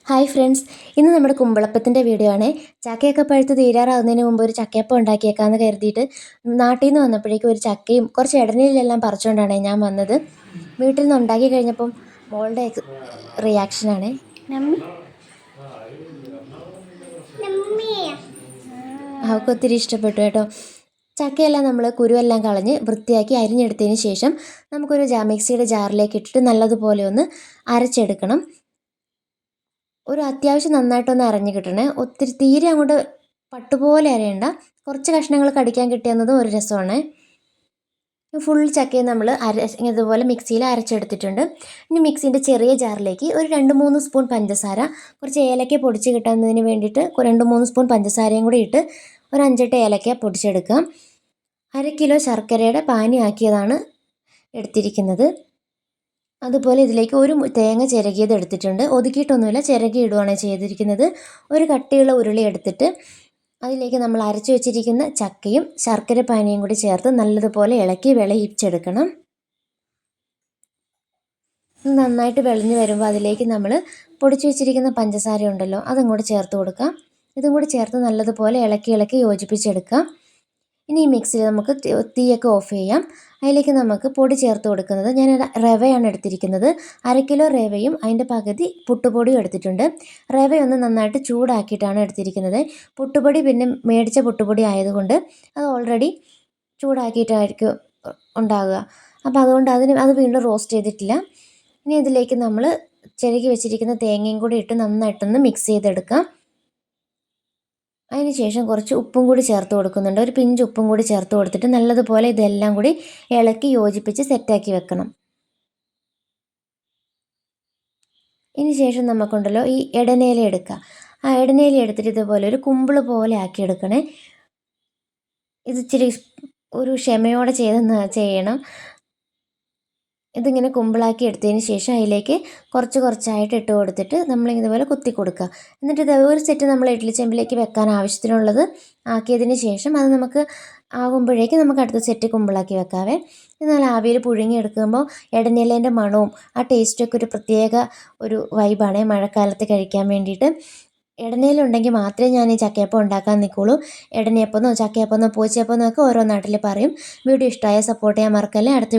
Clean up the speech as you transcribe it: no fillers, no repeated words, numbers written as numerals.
Hi friends, ഇന്ന് നമ്മുടെ കുമ്പളപ്പത്തിൻ്റെ video ആണ്. ചക്കയൊക്കെ പഴുത്ത് തീരാറാകുന്നതിന് മുമ്പ് ഒരു ചക്കയപ്പം ഉണ്ടാക്കിയേക്കാമെന്ന് കരുതിയിട്ട് നാട്ടിൽ നിന്ന് വന്നപ്പോഴേക്കും ഒരു ചക്കയും കുറച്ച് ഇടനീലെല്ലാം പറിച്ചുകൊണ്ടാണ് ഞാൻ വന്നത്. വീട്ടിൽ നിന്ന് ഉണ്ടാക്കി കഴിഞ്ഞപ്പം മോളുടെ റിയാക്ഷനാണ്. അവൾക്ക് ഒത്തിരി ഇഷ്ടപ്പെട്ടു കേട്ടോ. ചക്കയെല്ലാം നമ്മൾ കുരുവെല്ലാം കളഞ്ഞ് വൃത്തിയാക്കി അരിഞ്ഞെടുത്തതിന് ശേഷം നമുക്കൊരു മിക്സിയുടെ ജാറിലേക്ക് ഇട്ടിട്ട് നല്ലതുപോലെ ഒന്ന് അരച്ചെടുക്കണം. ഒരു അത്യാവശ്യം നന്നായിട്ടൊന്ന് അരഞ്ഞ് കിട്ടണേ. ഒത്തിരി തീരെ അങ്ങോട്ട് പട്ടുപോലെ അരയണ്ട. കുറച്ച് കഷ്ണങ്ങൾ കടിക്കാൻ കിട്ടിയെന്നതും ഒരു രസമാണ്. ഫുൾ ചക്കയും നമ്മൾ ഇതുപോലെ മിക്സിയിൽ അരച്ചെടുത്തിട്ടുണ്ട്. ഇനി മിക്സിൻ്റെ ചെറിയ ജാറിലേക്ക് ഒരു 2-3 സ്പൂൺ പഞ്ചസാര, കുറച്ച് ഏലക്ക പൊടിച്ച് കിട്ടുന്നതിന് വേണ്ടിയിട്ട് 2-3 സ്പൂൺ പഞ്ചസാരയും കൂടി ഇട്ട് ഒരു 5-8 ഏലക്ക പൊടിച്ചെടുക്കാം. 1/2 കിലോ ശർക്കരയുടെ പാനി ആക്കിയതാണ് എടുത്തിരിക്കുന്നത്. അതുപോലെ ഇതിലേക്ക് ഒരു തേങ്ങ ചിരകിയത് എടുത്തിട്ടുണ്ട്. ഒതുക്കിയിട്ടൊന്നുമില്ല, ചിരകി ഇടുകയാണ് ചെയ്തിരിക്കുന്നത്. ഒരു കട്ടിയുള്ള ഉരുളി എടുത്തിട്ട് അതിലേക്ക് നമ്മൾ അരച്ചു വെച്ചിരിക്കുന്ന ചക്കയും ശർക്കര പാനിയും കൂടി ചേർത്ത് നല്ലതുപോലെ ഇളക്കി വിളയിച്ചെടുക്കണം. നന്നായിട്ട് വിളഞ്ഞ് വരുമ്പോൾ അതിലേക്ക് നമ്മൾ പൊടിച്ചു വെച്ചിരിക്കുന്ന പഞ്ചസാര ഉണ്ടല്ലോ, അതും കൂടി ചേർത്ത് കൊടുക്കാം. ഇതും കൂടി ചേർത്ത് നല്ലതുപോലെ ഇളക്കി യോജിപ്പിച്ചെടുക്കാം. ഇനി ഈ മിക്സിയിൽ നമുക്ക് തീയൊക്കെ ഓഫ് ചെയ്യാം. അതിലേക്ക് നമുക്ക് പൊടി ചേർത്ത് കൊടുക്കുന്നത്, ഞാൻ റവയാണ് എടുത്തിരിക്കുന്നത്. 1/2 കിലോ റവയും അതിൻ്റെ പകുതി പുട്ടുപൊടിയും എടുത്തിട്ടുണ്ട്. റവയൊന്ന് നന്നായിട്ട് ചൂടാക്കിയിട്ടാണ് എടുത്തിരിക്കുന്നത്. പുട്ടുപൊടി പിന്നെ മേടിച്ച പുട്ടുപൊടി ആയതുകൊണ്ട് അത് ഓൾറെഡി ചൂടാക്കിയിട്ടായിരിക്കും ഉണ്ടാകുക. അപ്പോൾ അതുകൊണ്ട് അത് വീണ്ടും റോസ്റ്റ് ചെയ്തിട്ടില്ല. ഇനി ഇതിലേക്ക് നമ്മൾ ചിരകി വെച്ചിരിക്കുന്ന തേങ്ങയും കൂടി ഇട്ട് നന്നായിട്ടൊന്ന് മിക്സ് ചെയ്തെടുക്കാം. അതിന് ശേഷം കുറച്ച് ഉപ്പും കൂടി ചേർത്ത് കൊടുക്കുന്നുണ്ട്. ഒരു പിഞ്ച് ഉപ്പും കൂടി ചേർത്ത് കൊടുത്തിട്ട് നല്ലതുപോലെ ഇതെല്ലാം കൂടി ഇളക്കി യോജിപ്പിച്ച് സെറ്റാക്കി വെക്കണം. ഇതിന് ശേഷം നമുക്കുണ്ടല്ലോ ഈ ഇടനേല എടുക്കുക. ആ ഇടനേല എടുത്തിട്ട് ഇതുപോലെ ഒരു കുമ്പിള് പോലെ ആക്കിയെടുക്കണേ. ഇത് ഇച്ചിരി ഒരു ക്ഷമയോടെ ചെയ്യണം. ഇതിങ്ങനെ കുമ്പിളാക്കി എടുത്തതിന് ശേഷം അതിലേക്ക് കുറച്ചായിട്ട് ഇട്ട് കൊടുത്തിട്ട് നമ്മളിതുപോലെ കുത്തി കൊടുക്കുക. എന്നിട്ട് ഇത് ഒരു സെറ്റ് നമ്മൾ ഇഡ്ഡലി ചെമ്പിലേക്ക് വെക്കാൻ ആവശ്യത്തിനുള്ളത് ആക്കിയതിന് ശേഷം അത് നമുക്ക് ആകുമ്പോഴേക്കും നമുക്ക് അടുത്ത സെറ്റ് കുമ്പിളാക്കി വെക്കാവേ. എന്നാൽ ആവിയിൽ പുഴുങ്ങിയെടുക്കുമ്പോൾ ഇടനിലേൻ്റെ മണവും ആ ടേസ്റ്റൊക്കെ ഒരു പ്രത്യേക ഒരു വൈബാണ് മഴക്കാലത്ത് കഴിക്കാൻ വേണ്ടിയിട്ട്. ഇടനീലുണ്ടെങ്കിൽ മാത്രമേ ഞാൻ ഈ ചക്കയപ്പം ഉണ്ടാക്കാൻ നിൽക്കുള്ളൂ. ഇടനയപ്പമെന്നോ ചക്കയപ്പമെന്നോ പൂച്ചയപ്പമെന്നോ ഒക്കെ ഓരോ നാട്ടിൽ പറയും. വീഡിയോ ഇഷ്ടമായ സപ്പോർട്ട് ചെയ്യാൻ മറക്കല്ലേ. അടുത്ത